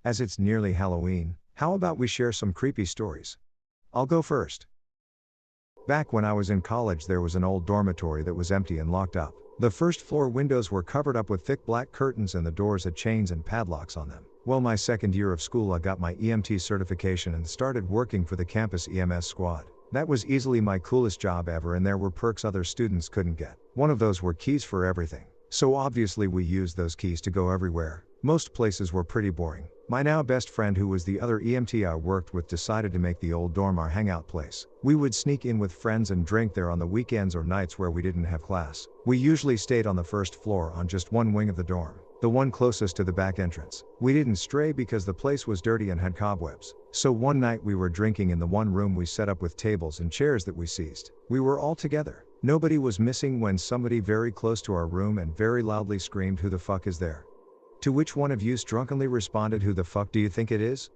As it's nearly Halloween, how about we share some creepy stories? I'll go first. Back when I was in college, there was an old dormitory that was empty and locked up. The first floor windows were covered up with thick black curtains and the doors had chains and padlocks on them. Well, my second year of school, I got my EMT certification and started working for the campus EMS squad. That was easily my coolest job ever, and there were perks other students couldn't get. One of those were keys for everything. So obviously we used those keys to go everywhere. Most places were pretty boring. My now best friend, who was the other EMT I worked with, decided to make the old dorm our hangout place. We would sneak in with friends and drink there on the weekends or nights where we didn't have class. We usually stayed on the first floor on just one wing of the dorm, the one closest to the back entrance. We didn't stray because the place was dirty and had cobwebs. So one night we were drinking in the one room we set up with tables and chairs that we seized. We were all together. Nobody was missing when somebody very close to our room and very loudly screamed, "Who the fuck is there?" To which one of you drunkenly responded, "Who the fuck do you think it is?"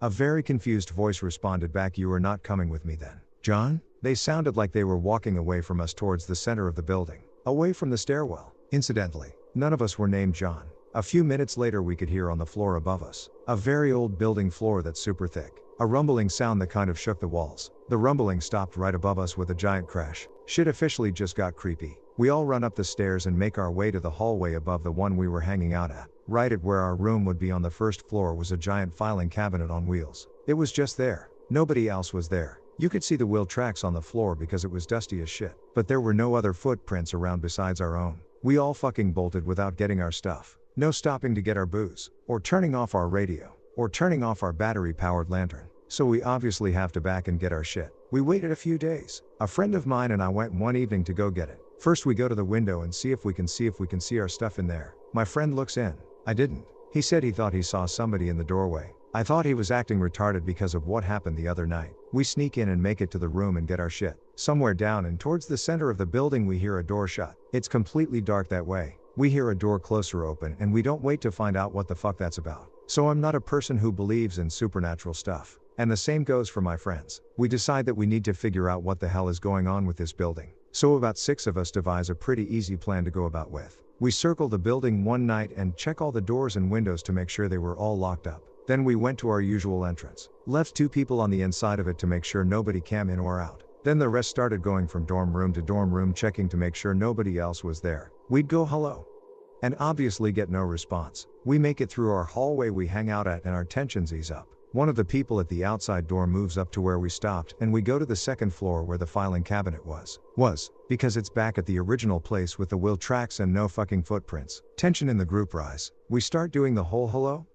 A very confused voice responded back, "You are not coming with me then, John?" They sounded like they were walking away from us towards the center of the building, away from the stairwell. Incidentally, none of us were named John. A few minutes later we could hear on the floor above us, a very old building floor that's super thick, a rumbling sound that kind of shook the walls. The rumbling stopped right above us with a giant crash. Shit officially just got creepy. We all run up the stairs and make our way to the hallway above the one we were hanging out at. Right at where our room would be on the first floor was a giant filing cabinet on wheels. It was just there. Nobody else was there. You could see the wheel tracks on the floor because it was dusty as shit. But there were no other footprints around besides our own. We all fucking bolted without getting our stuff. No stopping to get our booze, or turning off our radio, or turning off our battery-powered lantern. So we obviously have to back and get our shit. We waited a few days. A friend of mine and I went one evening to go get it. First we go to the window and see if we can see our stuff in there. My friend looks in. I didn't. He said he thought he saw somebody in the doorway. I thought he was acting retarded because of what happened the other night. We sneak in and make it to the room and get our shit. Somewhere down and towards the center of the building we hear a door shut. It's completely dark that way. We hear a door closer open and we don't wait to find out what the fuck that's about. So I'm not a person who believes in supernatural stuff. And the same goes for my friends. We decide that we need to figure out what the hell is going on with this building. So about 6 of us devise a pretty easy plan to go about with. We circle the building one night and check all the doors and windows to make sure they were all locked up. Then we went to our usual entrance. Left 2 people on the inside of it to make sure nobody came in or out. Then the rest started going from dorm room to dorm room checking to make sure nobody else was there. We'd go hello, and obviously get no response. We make it through our hallway we hang out at and our tensions ease up. One of the people at the outside door moves up to where we stopped and we go to the second floor where the filing cabinet was, because it's back at the original place with the wheel tracks and no fucking footprints. Tension in the group rise. We start doing the whole hello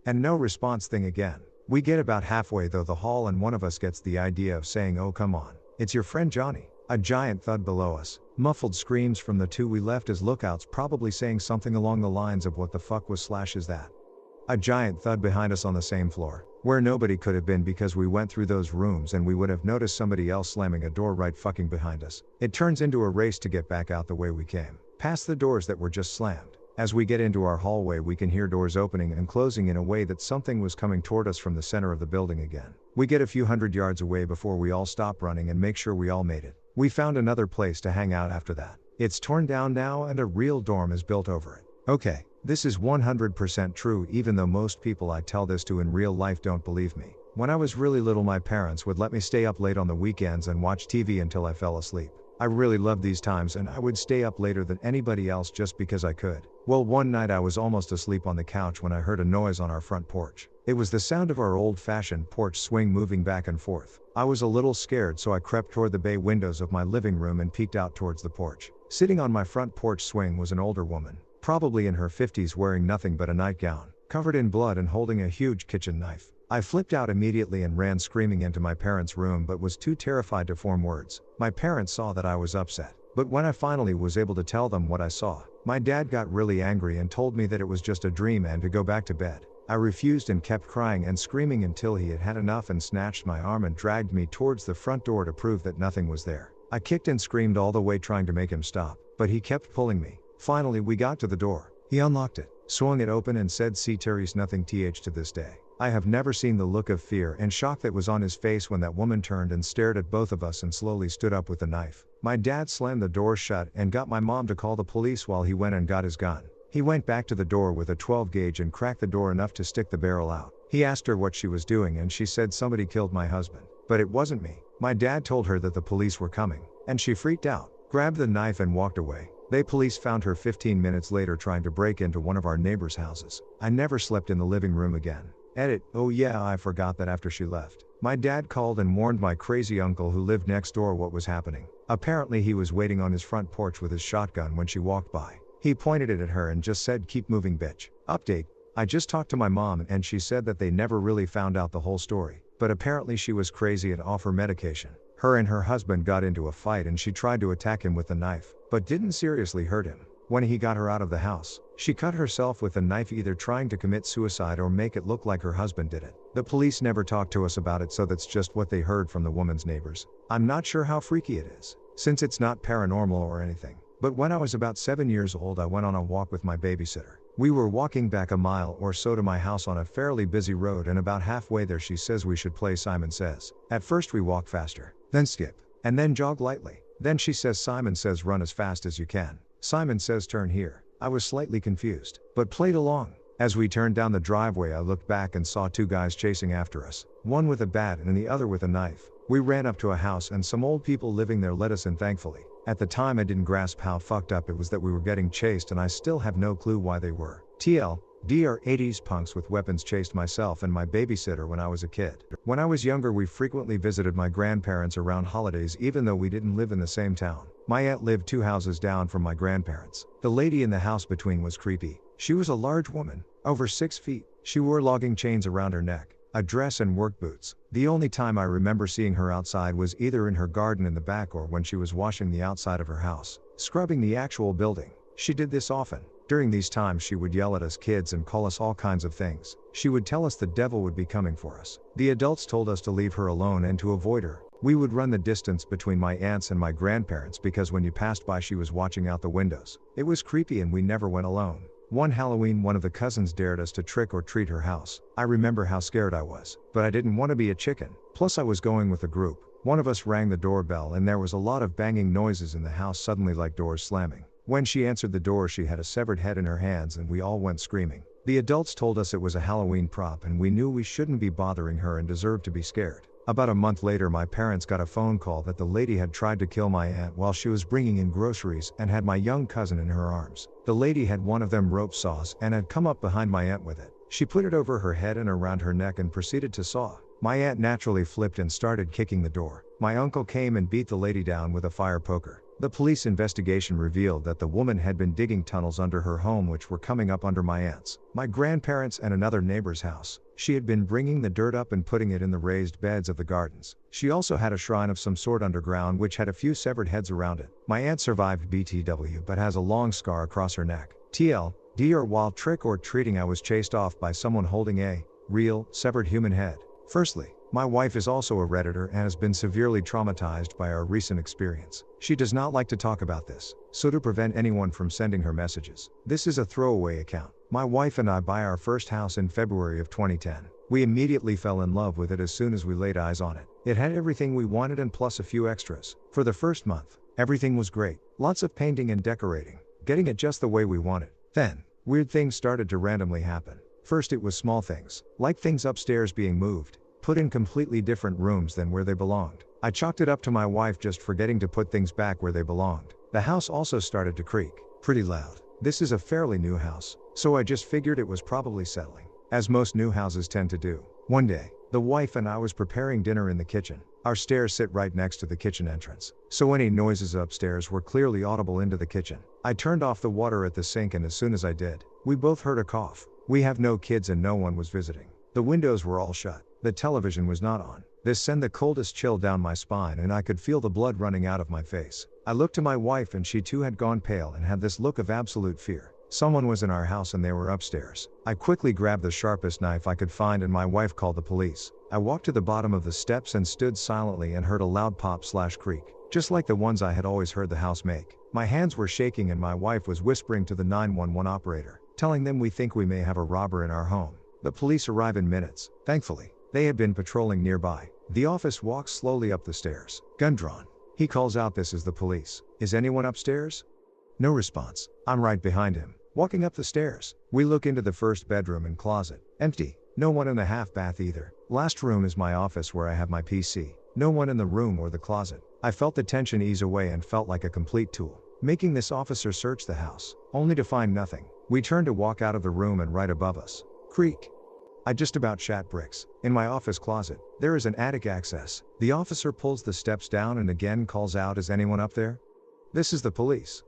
and no response thing again. We get about halfway though the hall and one of us gets the idea of saying, "Oh come on, it's your friend Johnny." A giant thud below us. Muffled screams from the 2 we left as lookouts, probably saying something along the lines of "What the fuck was / is that?" A giant thud behind us on the same floor, where nobody could have been because we went through those rooms and we would have noticed somebody else slamming a door right fucking behind us. It turns into a race to get back out the way we came, past the doors that were just slammed. As we get into our hallway we can hear doors opening and closing in a way that something was coming toward us from the center of the building again. We get a few hundred yards away before we all stop running and make sure we all made it. We found another place to hang out after that. It's torn down now and a real dorm is built over it. Okay, this is 100% true even though most people I tell this to in real life don't believe me. When I was really little my parents would let me stay up late on the weekends and watch TV until I fell asleep. I really loved these times and I would stay up later than anybody else just because I could. Well, one night I was almost asleep on the couch when I heard a noise on our front porch. It was the sound of our old-fashioned porch swing moving back and forth. I was a little scared so I crept toward the bay windows of my living room and peeked out towards the porch. Sitting on my front porch swing was an older woman, probably in her 50s, wearing nothing but a nightgown, covered in blood and holding a huge kitchen knife. I flipped out immediately and ran screaming into my parents' room but was too terrified to form words. My parents saw that I was upset, but when I finally was able to tell them what I saw, my dad got really angry and told me that it was just a dream and to go back to bed. I refused and kept crying and screaming until he had had enough and snatched my arm and dragged me towards the front door to prove that nothing was there. I kicked and screamed all the way trying to make him stop, but he kept pulling me. Finally we got to the door. He unlocked it, swung it open and said, "See Terry's nothing th to this day." I have never seen the look of fear and shock that was on his face when that woman turned and stared at both of us and slowly stood up with the knife. My dad slammed the door shut and got my mom to call the police while he went and got his gun. He went back to the door with a 12 gauge and cracked the door enough to stick the barrel out. He asked her what she was doing and she said somebody killed my husband. But it wasn't me. My dad told her that the police were coming. And she freaked out, grabbed the knife and walked away. Police found her 15 minutes later trying to break into one of our neighbors' houses. I never slept in the living room again. Edit. Oh yeah, I forgot that after she left, my dad called and warned my crazy uncle who lived next door what was happening. Apparently he was waiting on his front porch with his shotgun when she walked by. He pointed it at her and just said, "Keep moving, bitch." Update. I just talked to my mom and she said that they never really found out the whole story, but apparently she was crazy and off her medication. Her and her husband got into a fight and she tried to attack him with the knife, but didn't seriously hurt him. When he got her out of the house, she cut herself with the knife, either trying to commit suicide or make it look like her husband did it. The police never talked to us about it, so that's just what they heard from the woman's neighbors. I'm not sure how freaky it is, since it's not paranormal or anything. But when I was about 7 years old, I went on a walk with my babysitter. We were walking back a mile or so to my house on a fairly busy road, and about halfway there she says we should play Simon Says. At first we walk faster, then skip, and then jog lightly. Then she says Simon Says run as fast as you can. Simon Says turn here. I was slightly confused, but played along. As we turned down the driveway I looked back and saw two guys chasing after us, one with a bat and the other with a knife. We ran up to a house and some old people living there let us in, thankfully. At the time I didn't grasp how fucked up it was that we were getting chased, and I still have no clue why they were. DR 80s punks with weapons chased myself and my babysitter when I was a kid. When I was younger we frequently visited my grandparents around holidays even though we didn't live in the same town. My aunt lived 2 houses down from my grandparents. The lady in the house between was creepy. She was a large woman, over 6 feet. She wore logging chains around her neck, a dress and work boots. The only time I remember seeing her outside was either in her garden in the back or when she was washing the outside of her house, scrubbing the actual building. She did this often. During these times she would yell at us kids and call us all kinds of things. She would tell us the devil would be coming for us. The adults told us to leave her alone and to avoid her. We would run the distance between my aunts and my grandparents because when you passed by she was watching out the windows. It was creepy and we never went alone. One Halloween one of the cousins dared us to trick or treat her house. I remember how scared I was, but I didn't want to be a chicken. Plus I was going with a group. One of us rang the doorbell and there was a lot of banging noises in the house, suddenly like doors slamming. When she answered the door she had a severed head in her hands and we all went screaming. The adults told us it was a Halloween prop and we knew we shouldn't be bothering her and deserved to be scared. About a month later my parents got a phone call that the lady had tried to kill my aunt while she was bringing in groceries and had my young cousin in her arms. The lady had one of them rope saws and had come up behind my aunt with it. She put it over her head and around her neck and proceeded to saw. My aunt naturally flipped and started kicking the door. My uncle came and beat the lady down with a fire poker. The police investigation revealed that the woman had been digging tunnels under her home which were coming up under my aunt's, my grandparents' and another neighbor's house. She had been bringing the dirt up and putting it in the raised beds of the gardens. She also had a shrine of some sort underground which had a few severed heads around it. My aunt survived BTW but has a long scar across her neck. DR while trick or treating I was chased off by someone holding a real, severed human head. Firstly, my wife is also a Redditor and has been severely traumatized by our recent experience. She does not like to talk about this, so to prevent anyone from sending her messages, this is a throwaway account. My wife and I buy our first house in February of 2010. We immediately fell in love with it as soon as we laid eyes on it. It had everything we wanted and plus a few extras. For the first month, everything was great. Lots of painting and decorating, getting it just the way we wanted. Then, weird things started to randomly happen. First it was small things, like things upstairs being moved, put in completely different rooms than where they belonged. I chalked it up to my wife just forgetting to put things back where they belonged. The house also started to creak, pretty loud. This is a fairly new house, so I just figured it was probably settling, as most new houses tend to do. One day, the wife and I was preparing dinner in the kitchen. Our stairs sit right next to the kitchen entrance, so any noises upstairs were clearly audible into the kitchen. I turned off the water at the sink and as soon as I did, we both heard a cough. We have no kids and no one was visiting. The windows were all shut. The television was not on. This sent the coldest chill down my spine and I could feel the blood running out of my face. I looked to my wife and she too had gone pale and had this look of absolute fear. Someone was in our house and they were upstairs. I quickly grabbed the sharpest knife I could find and my wife called the police. I walked to the bottom of the steps and stood silently and heard a loud pop/creak, just like the ones I had always heard the house make. My hands were shaking and my wife was whispering to the 911 operator, telling them we think we may have a robber in our home. The police arrive in minutes, thankfully. They had been patrolling nearby. The officer walks slowly up the stairs, gun drawn. He calls out, "This is the police. Is anyone upstairs?" No response. I'm right behind him. Walking up the stairs, we look into the first bedroom and closet. Empty. No one in the half bath either. Last room is my office where I have my PC. No one in the room or the closet. I felt the tension ease away and felt like a complete tool, making this officer search the house, only to find nothing. We turn to walk out of the room and right above us, creak. I just about shat bricks. In my office closet, there is an attic access. The officer pulls the steps down and again calls out, "Is anyone up there?" "This is the police."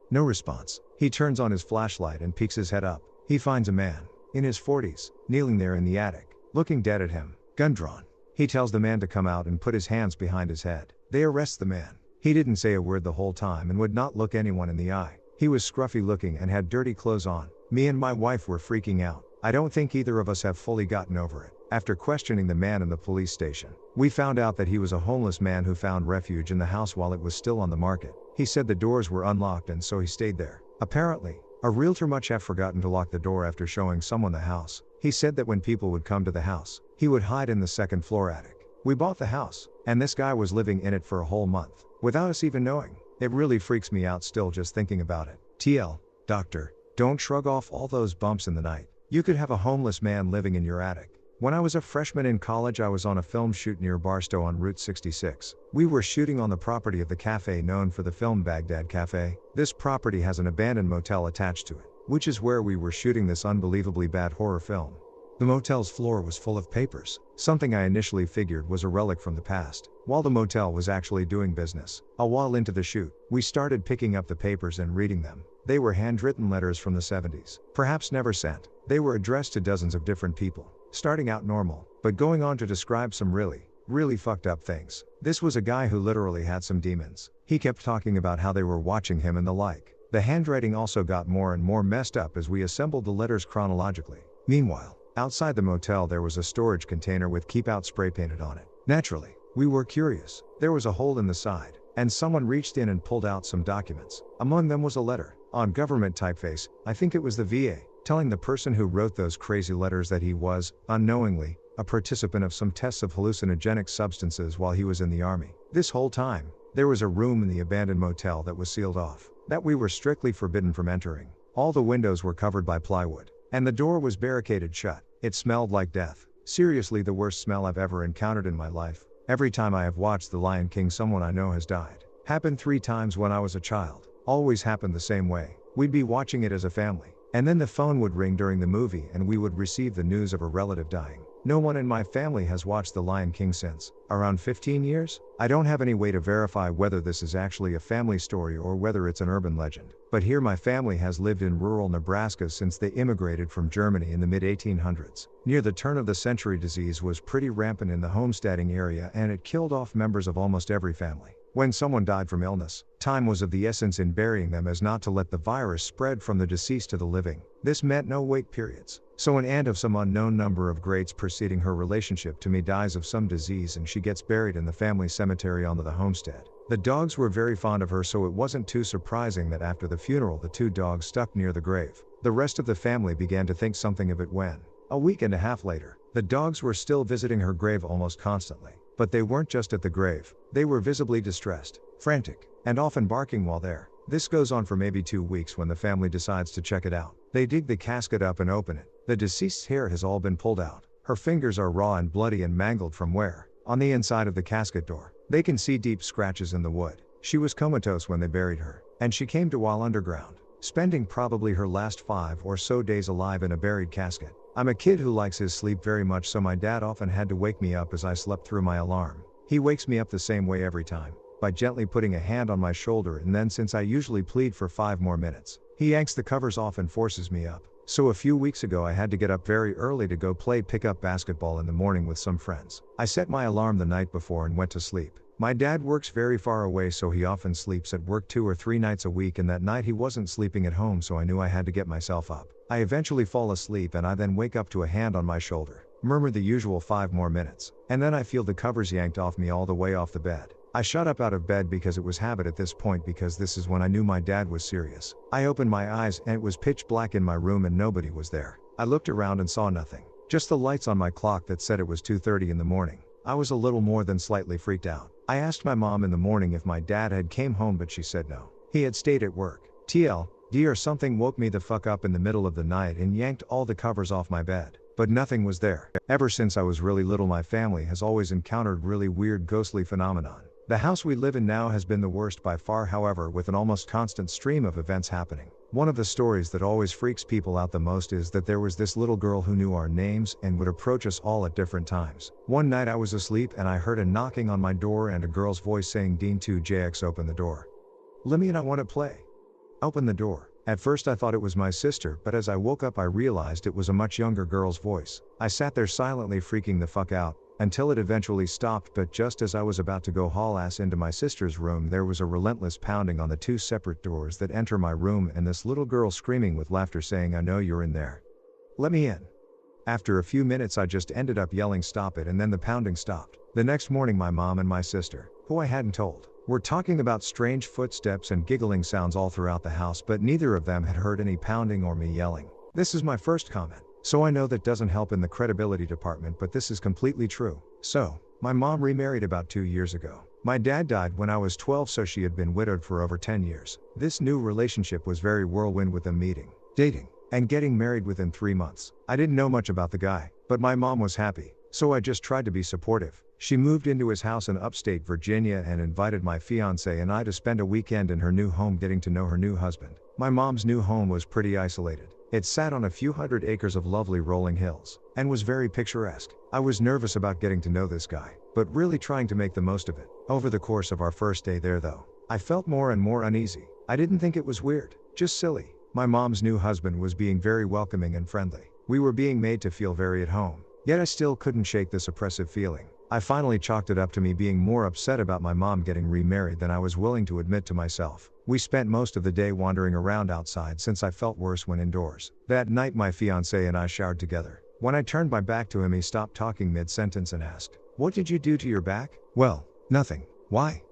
No response. He turns on his flashlight and peeks his head up. He finds a man, in his 40s, kneeling there in the attic, looking dead at him, gun drawn. He tells the man to come out and put his hands behind his head. They arrest the man. He didn't say a word the whole time and would not look anyone in the eye. He was scruffy looking and had dirty clothes on. Me and my wife were freaking out. I don't think either of us have fully gotten over it. After questioning the man in the police station, we found out that he was a homeless man who found refuge in the house while it was still on the market. He said the doors were unlocked and so he stayed there. Apparently, a realtor must have forgotten to lock the door after showing someone the house. He said that when people would come to the house, he would hide in the second floor attic. We bought the house, and this guy was living in it for a whole month, without us even knowing. It really freaks me out still just thinking about it. TL, doctor, don't shrug off all those bumps in the night. You could have a homeless man living in your attic. When I was a freshman in college, I was on a film shoot near Barstow on Route 66. We were shooting on the property of the cafe known for the film Baghdad Cafe. This property has an abandoned motel attached to it, which is where we were shooting this unbelievably bad horror film. The motel's floor was full of papers, something I initially figured was a relic from the past, while the motel was actually doing business. A while into the shoot, we started picking up the papers and reading them. They were handwritten letters from the 70s, perhaps never sent. They were addressed to dozens of different people, starting out normal, but going on to describe some really fucked up things. This was a guy who literally had some demons. He kept talking about how they were watching him and the like. The handwriting also got more and more messed up as we assembled the letters chronologically. Meanwhile, outside the motel there was a storage container with "Keep Out" spray painted on it. Naturally, we were curious. There was a hole in the side, and someone reached in and pulled out some documents. Among them was a letter, on government typeface, I think it was the VA, telling the person who wrote those crazy letters that he was, unknowingly, a participant of some tests of hallucinogenic substances while he was in the army. This whole time, there was a room in the abandoned motel that was sealed off, that we were strictly forbidden from entering. All the windows were covered by plywood, and the door was barricaded shut. It smelled like death. Seriously, the worst smell I've ever encountered in my life. Every time I have watched The Lion King, someone I know has died. Happened 3 times when I was a child. Always happened the same way. We'd be watching it as a family, and then the phone would ring during the movie and we would receive the news of a relative dying. No one in my family has watched The Lion King since. Around 15 years? I don't have any way to verify whether this is actually a family story or whether it's an urban legend. But here my family has lived in rural Nebraska since they immigrated from Germany in the mid-1800s. Near the turn of the century, disease was pretty rampant in the homesteading area and it killed off members of almost every family. When someone died from illness, time was of the essence in burying them as not to let the virus spread from the deceased to the living. This meant no wait periods. So an aunt of some unknown number of grades preceding her relationship to me dies of some disease and she gets buried in the family cemetery onto the homestead. The dogs were very fond of her, so it wasn't too surprising that after the funeral the 2 dogs stuck near the grave. The rest of the family began to think something of it when, a week and a half later, the dogs were still visiting her grave almost constantly. But they weren't just at the grave. They were visibly distressed, frantic, and often barking while there. This goes on for maybe 2 weeks when the family decides to check it out. They dig the casket up and open it. The deceased's hair has all been pulled out. Her fingers are raw and bloody and mangled from wear. On the inside of the casket door, they can see deep scratches in the wood. She was comatose when they buried her, and she came to while underground, spending probably her last 5 or so days alive in a buried casket. I'm a kid who likes his sleep very much, so my dad often had to wake me up as I slept through my alarm. He wakes me up the same way every time, by gently putting a hand on my shoulder, and then, since I usually plead for 5 more minutes, he yanks the covers off and forces me up. So a few weeks ago I had to get up very early to go play pickup basketball in the morning with some friends. I set my alarm the night before and went to sleep. My dad works very far away, so he often sleeps at work 2 or 3 nights a week, and that night he wasn't sleeping at home, so I knew I had to get myself up. I eventually fall asleep and I then wake up to a hand on my shoulder, murmur the usual 5 more minutes, and then I feel the covers yanked off me all the way off the bed. I shot up out of bed because it was habit at this point, because this is when I knew my dad was serious. I opened my eyes and it was pitch black in my room and nobody was there. I looked around and saw nothing, just the lights on my clock that said it was 2:30 in the morning. I was a little more than slightly freaked out. I asked my mom in the morning if my dad had came home, but she said no. He had stayed at work. TL, D or something woke me the fuck up in the middle of the night and yanked all the covers off my bed. But nothing was there. Ever since I was really little, my family has always encountered really weird ghostly phenomenon. The house we live in now has been the worst by far, however, with an almost constant stream of events happening. One of the stories that always freaks people out the most is that there was this little girl who knew our names and would approach us all at different times. One night I was asleep and I heard a knocking on my door and a girl's voice saying, "Dean 2JX, open the door. Lemmy and I want to play." Open the door. At first I thought it was my sister, but as I woke up I realized it was a much younger girl's voice. I sat there silently freaking the fuck out, until it eventually stopped, but just as I was about to go haul ass into my sister's room, there was a relentless pounding on the two separate doors that enter my room and this little girl screaming with laughter saying, "I know you're in there. Let me in." After a few minutes I just ended up yelling, "Stop it," and then the pounding stopped. The next morning my mom and my sister, who I hadn't told, were talking about strange footsteps and giggling sounds all throughout the house, but neither of them had heard any pounding or me yelling. This is my first comment, so I know that doesn't help in the credibility department, but this is completely true. So, my mom remarried about 2 years ago. My dad died when I was 12, so she had been widowed for over 10 years. This new relationship was very whirlwind, with them meeting, dating, and getting married within 3 months. I didn't know much about the guy, but my mom was happy, so I just tried to be supportive. She moved into his house in upstate Virginia and invited my fiancé and I to spend a weekend in her new home getting to know her new husband. My mom's new home was pretty isolated. It sat on a few hundred acres of lovely rolling hills, and was very picturesque. I was nervous about getting to know this guy, but really trying to make the most of it. Over the course of our first day there though, I felt more and more uneasy. I didn't think it was weird, just silly. My mom's new husband was being very welcoming and friendly. We were being made to feel very at home, yet I still couldn't shake this oppressive feeling. I finally chalked it up to me being more upset about my mom getting remarried than I was willing to admit to myself. We spent most of the day wandering around outside since I felt worse when indoors. That night my fiancé and I showered together. When I turned my back to him, he stopped talking mid-sentence and asked, "What did you do to your back?" "Well, nothing." "Why?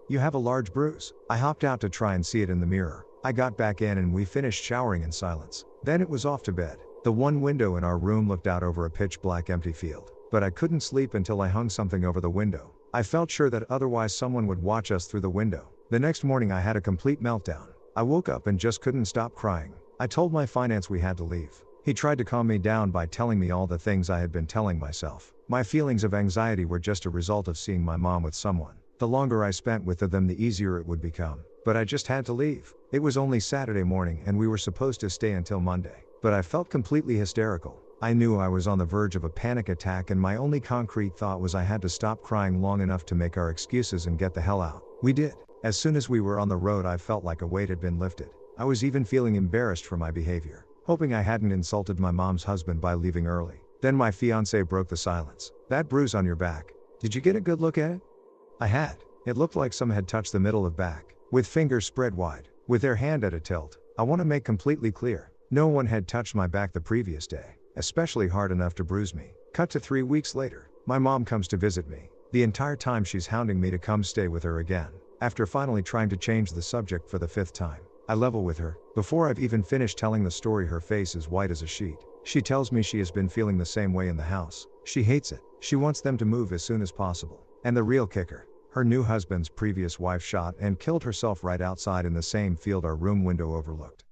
You have a large bruise." I hopped out to try and see it in the mirror. I got back in and we finished showering in silence. Then it was off to bed. The one window in our room looked out over a pitch black empty field, but I couldn't sleep until I hung something over the window. I felt sure that otherwise someone would watch us through the window. The next morning I had a complete meltdown. I woke up and just couldn't stop crying. I told my finance we had to leave. He tried to calm me down by telling me all the things I had been telling myself. My feelings of anxiety were just a result of seeing my mom with someone. The longer I spent with them, the easier it would become. But I just had to leave. It was only Saturday morning and we were supposed to stay until Monday. But I felt completely hysterical. I knew I was on the verge of a panic attack and my only concrete thought was I had to stop crying long enough to make our excuses and get the hell out. We did. As soon as we were on the road I felt like a weight had been lifted. I was even feeling embarrassed for my behavior, hoping I hadn't insulted my mom's husband by leaving early. Then my fiancé broke the silence. "That bruise on your back, did you get a good look at it?" I had. It looked like someone had touched the middle of back, with fingers spread wide, with their hand at a tilt. I want to make completely clear, no one had touched my back the previous day, especially hard enough to bruise me. Cut to 3 weeks later, my mom comes to visit me. The entire time she's hounding me to come stay with her again. After finally trying to change the subject for the 5th time, I level with her. Before I've even finished telling the story, her face is white as a sheet. She tells me she has been feeling the same way in the house. She hates it. She wants them to move as soon as possible. And the real kicker, her new husband's previous wife shot and killed herself right outside in the same field our room window overlooked.